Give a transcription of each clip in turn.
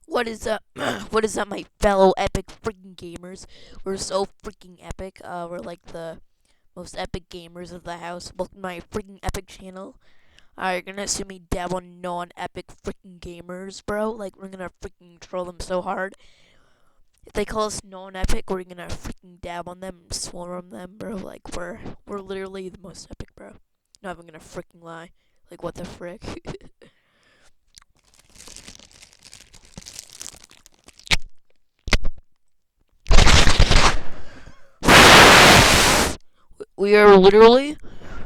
What is up? What is up, my fellow epic freaking gamers? We're so freaking epic. We're like the most epic gamers of the house. Welcome to my freaking epic channel. You're gonna see me dab on non-epic freaking gamers, bro. Like, we're gonna freaking troll them so hard. If they call us non-epic, we're gonna freaking dab on them, swarm them, bro. Like, we're literally the most epic, bro. Not even gonna freaking lie. Like, what the frick? We are literally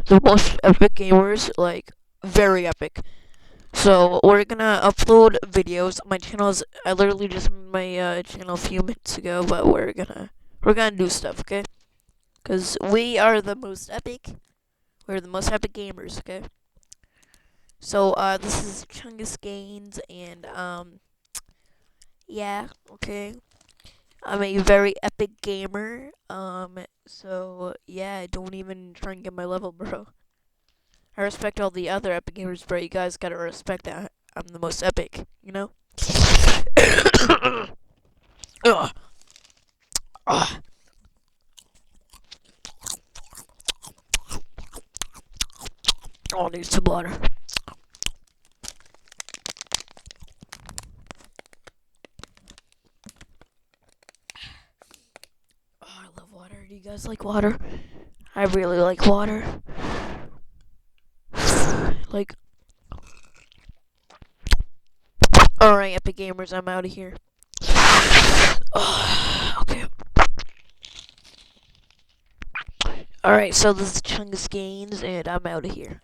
the most epic gamers, like very epic. So we're gonna upload videos. My channel is I literally just made my channel a few minutes ago, but we're gonna do stuff, okay? Cause we are the most epic. We're the most epic gamers, okay? So this is Chungus Gains, and yeah, okay. I'm a very epic gamer. So yeah, don't even try and get my level, bro. I respect all the other epic gamers, but you guys gotta respect that I'm the most epic, you know? Ugh. Ugh. Oh, I need some water. Oh, I love water. Do you guys like water? I really like water. Like, alright, epic gamers, I'm out of here. Okay. Alright, so this is Chungus Gains, and I'm out of here.